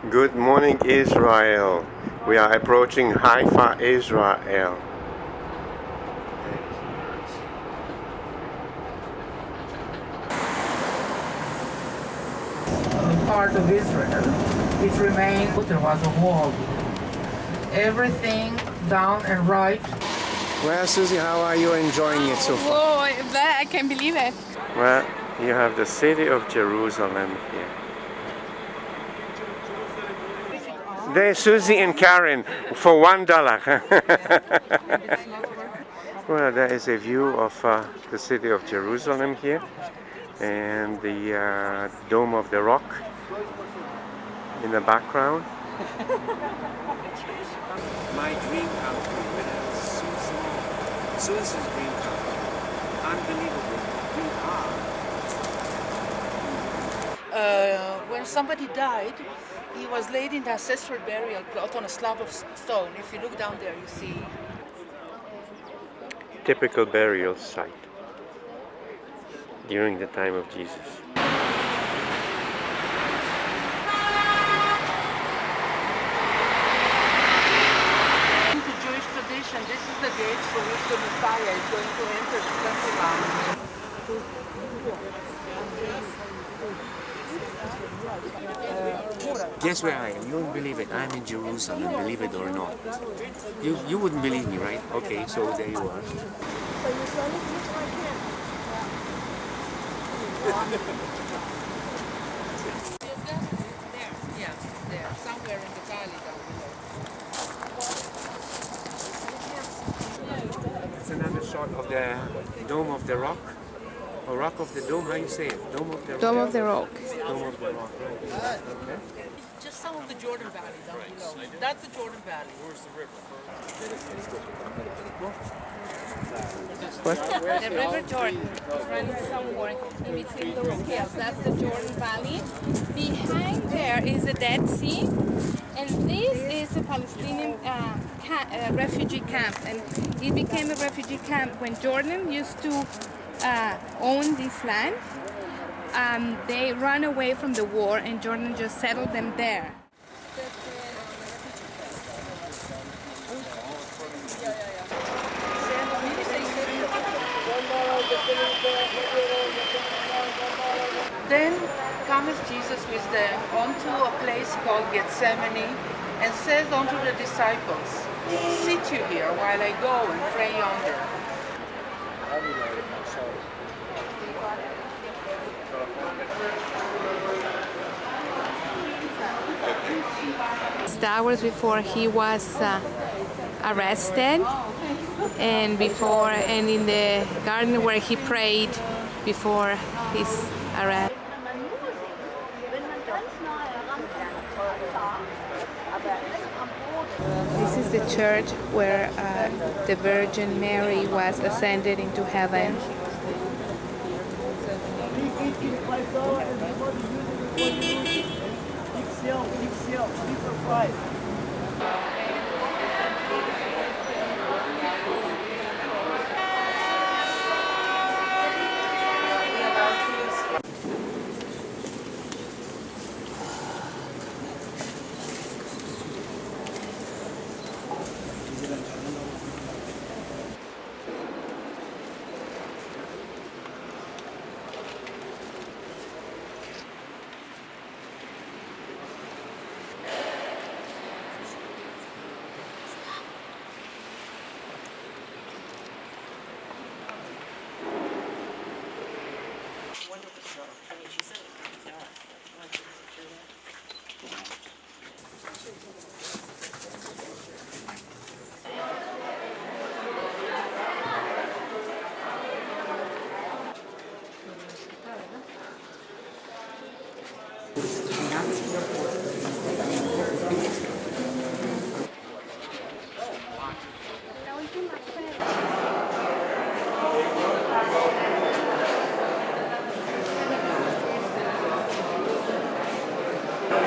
Good morning, Israel. We are approaching Haifa, Israel. Part of Israel, it remained, there was a wall. Everything down and right. Well, Susie, how are you enjoying it so far? Whoa, I can't believe it. Well, you have the city of Jerusalem here. There's Susie and Karen for $1. Well, there is a view of the city of Jerusalem here and the Dome of the Rock in the background. My dream come true when I was so small. Susie's dream come true. Unbelievable. We are. When somebody died, he was laid in the ancestral burial plot on a slab of stone. If you look down there, you see. Typical burial site during the time of Jesus. The Jewish tradition, this is the gate through which the Messiah is going to enter the temple mount. Guess where I am? You won't believe it. I'm in Jerusalem, believe it or not. You wouldn't believe me, right? Okay, so there you are. There, somewhere in the valley down below. It's another shot of the Dome of the Rock. Or Rock of the Dome, how you say it? Dome of the Rock. Dome of the Rock. Dome of the Rock, right. Okay. Just some of the Jordan Valley down below. That's the Jordan Valley. Where's the river? The River Jordan runs somewhere in between those hills. That's the Jordan Valley. Behind there is the Dead Sea, and this is a Palestinian refugee camp. And it became a refugee camp when Jordan used to own this land. They ran away from the war, and Jordan just settled them there. Then comes Jesus with them onto a place called Gethsemane and says unto the disciples, sit you here while I go and pray yonder. Hours before he was arrested, and in the garden where he prayed before his arrest. This is the church where the Virgin Mary was ascended into heaven.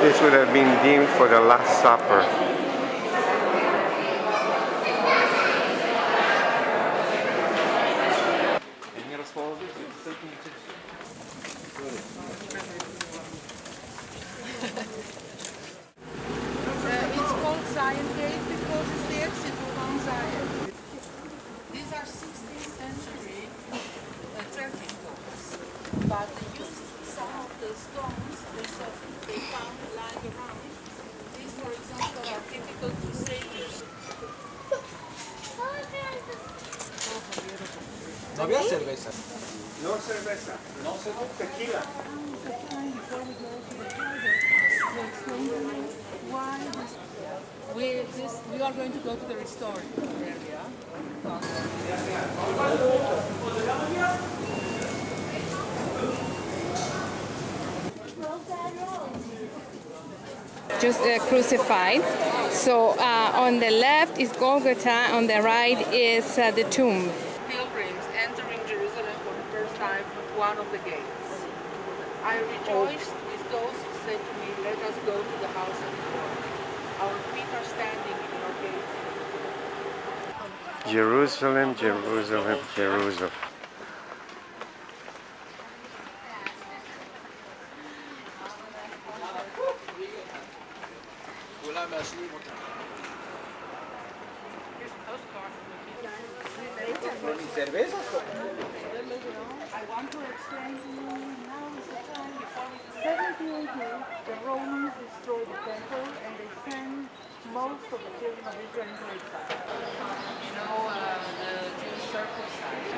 This would have been deemed for the Last Supper. We are going to go to the restored area. Just crucified. So on the left is Golgotha, on the right is the tomb. Pilgrims entering Jerusalem for the first time at one of the gates. I rejoiced with those who said to me, "Let us go to the house of the Lord. Our feet are standing in your gates." Jerusalem, Jerusalem, Jerusalem. I want to explain to you, now is the time before 70 AD, the Romans destroyed the temple and they sent most of the children of Israel into exile. You know, the Jews circumcised.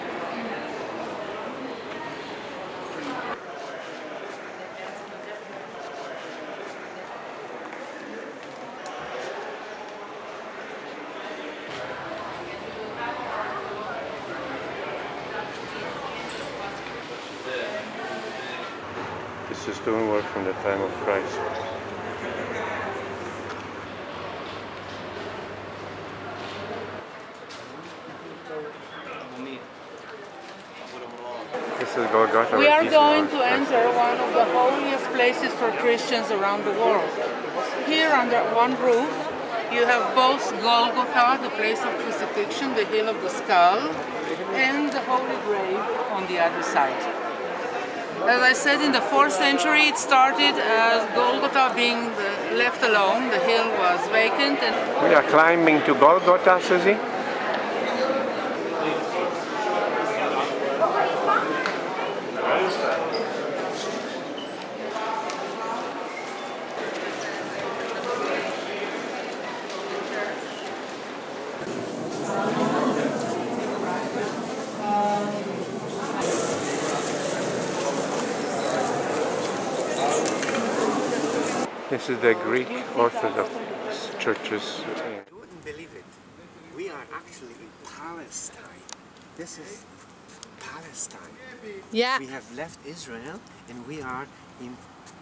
This is stonework from the time of Christ. This is Golgotha. We are going to enter one of the holiest places for Christians around the world. Here under one roof, you have both Golgotha, the place of crucifixion, the hill of the skull, and the Holy Grave on the other side. As I said, in the 4th century it started as Golgotha being left alone, the hill was vacant. And we are climbing to Golgotha, Susie. This is the Greek Orthodox churches. You wouldn't believe it. We are actually in Palestine. This is Palestine. Yeah. We have left Israel and we are in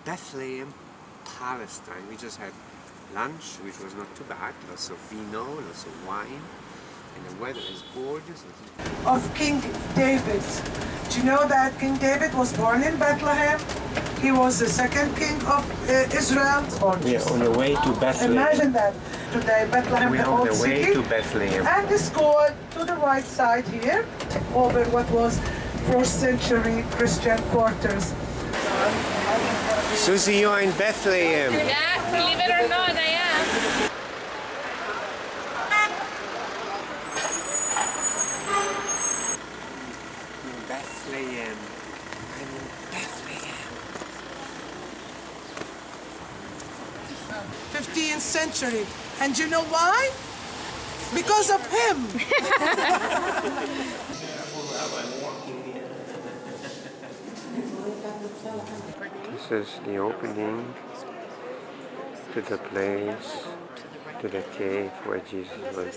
Bethlehem, Palestine. We just had lunch, which was not too bad. Lots of vino, lots of wine. And the weather is gorgeous. Of King David. Do you know that King David was born in Bethlehem? He was the second king of Israel. We are on the way to Bethlehem. Imagine that. Today, Bethlehem, We the are on old the way city. to Bethlehem. And the school to the right side here, over what was 1st century Christian quarters. Susie, you are in Bethlehem. Yeah, believe it or not, I am. Bethlehem. I'm in Bethlehem. 15th century. And you know why? Because of him. This is the opening to the place, to the cave where Jesus was born.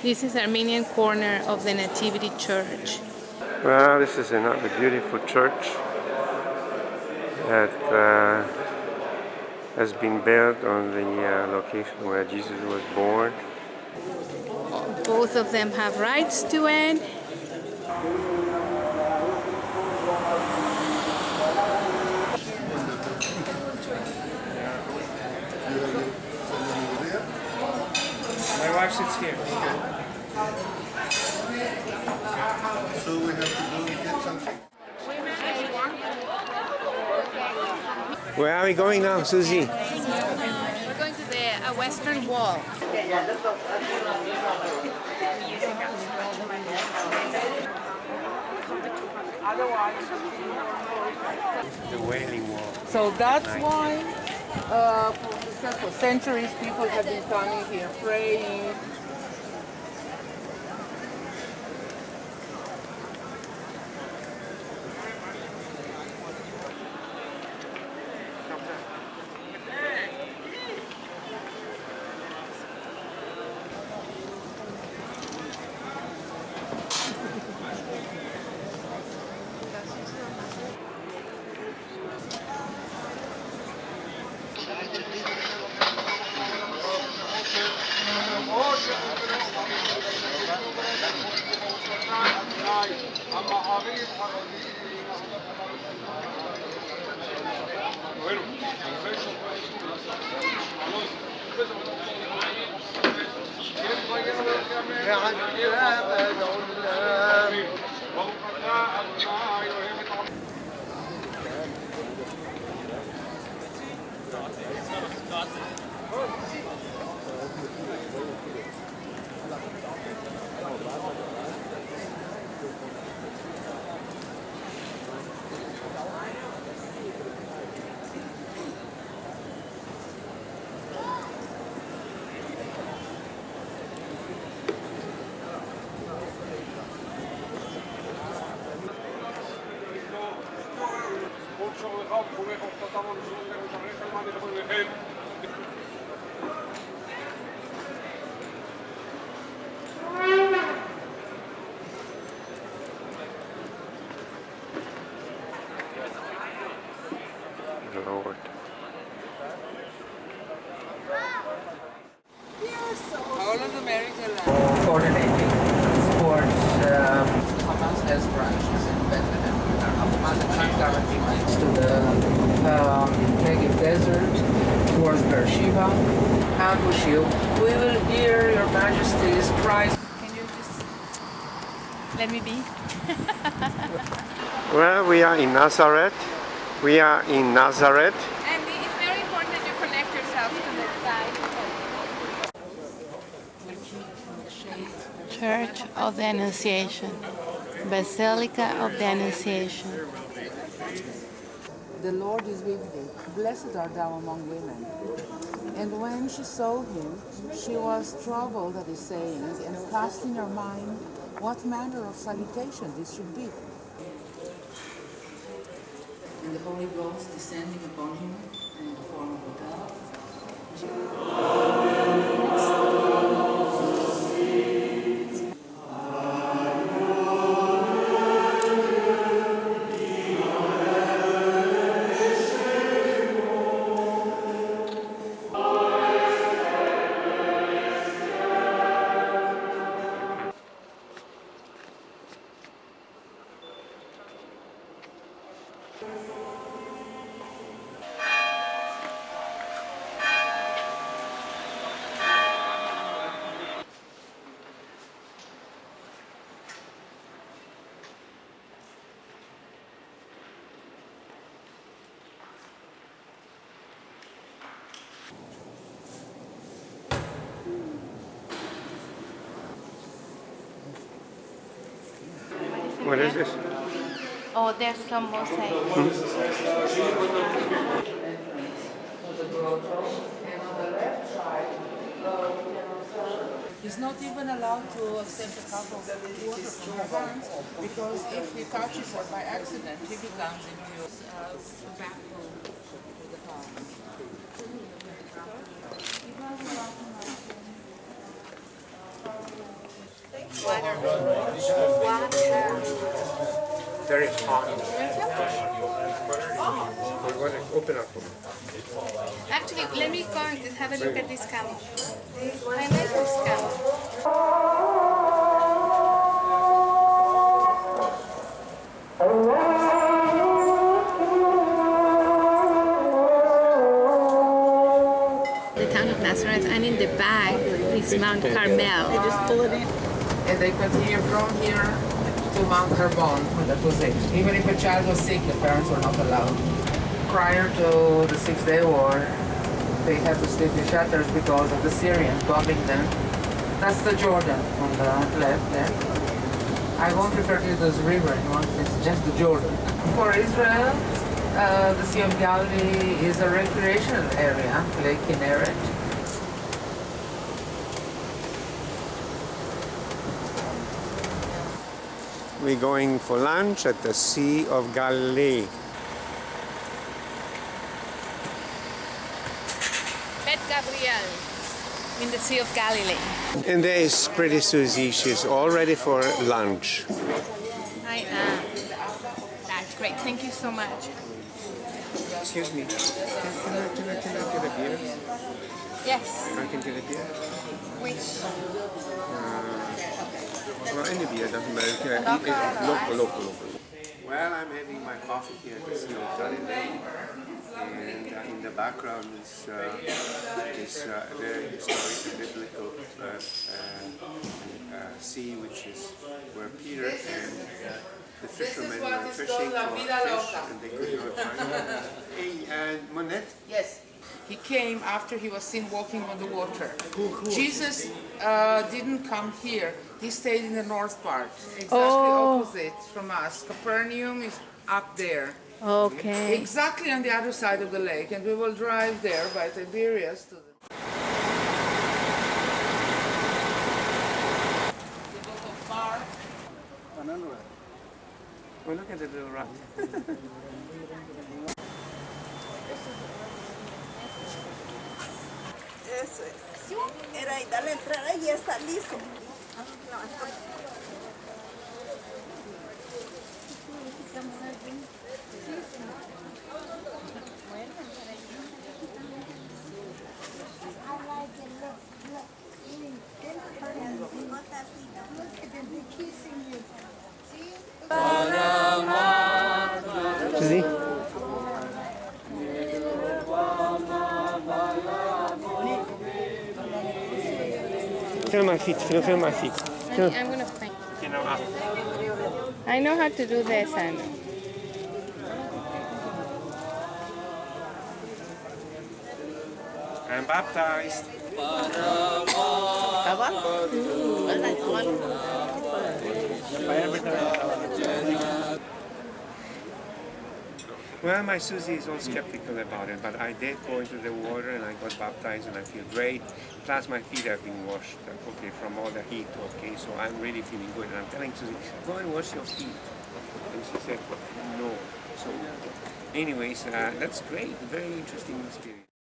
This is Armenian corner of the Nativity Church. Well, this is another beautiful church that has been built on the location where Jesus was born. Both of them have rights to it. My wife sits here. So we have to go and get something. Where are we going now, Susie? We're going to the western wall. The Wailing Wall. So that's why, for centuries, people have been coming here praying. Lord. All of the American coordinating sports. Hamas has branches in Bethlehem. Hamas is currently next to the Negev Desert towards Beersheba. Ambush you. We will hear your Majesty's cries. Can you just let me be? Well, we are in Nazareth. We are in Nazareth. And it's very important that you connect yourself to the side. Church of the Annunciation, Basilica of the Annunciation. The Lord is with thee. Blessed art thou among women. And when she saw him, she was troubled at his sayings, and cast in her mind what manner of salutation this should be. And the Holy Ghost descending upon him in the form of a dove. What is this? Oh, there's some mosaic. He's not even allowed to accept a cup of water from her hands, because if he touches her by accident, he becomes impure. Backbone to the house. Very hot. We're going to open up. Actually, let me go and have a look at this camel. I like this camel. The town of Nazareth, and in the back is Mount Carmel. They just pull it in. And they continue from here to Mount Hermon, that was it. Even if a child was sick, the parents were not allowed. Prior to the 6-Day War, they have to sleep in shelters because of the Syrians bombing them. That's the Jordan on the left there. I won't refer to it as river anymore, it's just the Jordan. For Israel, the Sea of Galilee is a recreational area, Lake Kinneret. We're going for lunch at the Sea of Galilee. Bet Gabriel in the Sea of Galilee. And there is pretty Susie. She's all ready for lunch. I am. That's great. Thank you so much. Excuse me. Can I get a beer? Yes. I can get a beer. Which? Well, any beer doesn't matter. Local. Well, I'm having my coffee here at the Sea of Galilee, and in the background is a very historic biblical sea, which is where Peter and the fishermen were fishing for fish, and they could not find it. Hey, and Monette? Yes. He came after he was seen walking on the water. Jesus didn't come here. He stayed in the north part, exactly opposite from us. Capernaum is up there. Okay. Exactly on the other side of the lake, and we will drive there by Tiberias to the little bar. Oh, look at the little rat. Eso es. Era y darle entrada y ya está listo. Susie? Film my feet, film my feet. I'm gonna find. I know how to do this, Simon. I'm baptized. Well, my Susie is all skeptical about it, but I did go into the water and I got baptized and I feel great. Plus my feet have been washed, okay, from all the heat, okay, so I'm really feeling good. And I'm telling Susie, go and wash your feet. And she said, no. So anyways, that's great, very interesting experience.